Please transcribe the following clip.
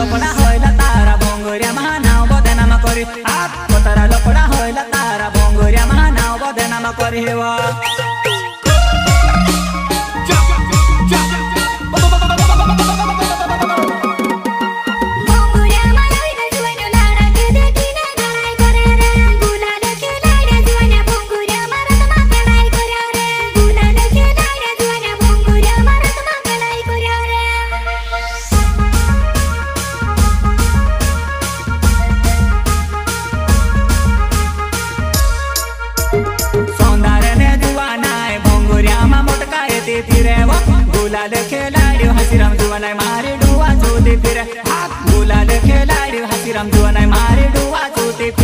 लपड़ा होइला तारा भोंगरिया महानाव बदनाम करी पतरा लपड़ा होइला तारा भोंगरिया महानाव बदनाम करी हेवा गुलाल खेलाड़ी हसीराम जुआनाय मारे डुआ जोदे फिरे गुलाल खेलाड़ी हसीराम जुआनाय मारे डुआ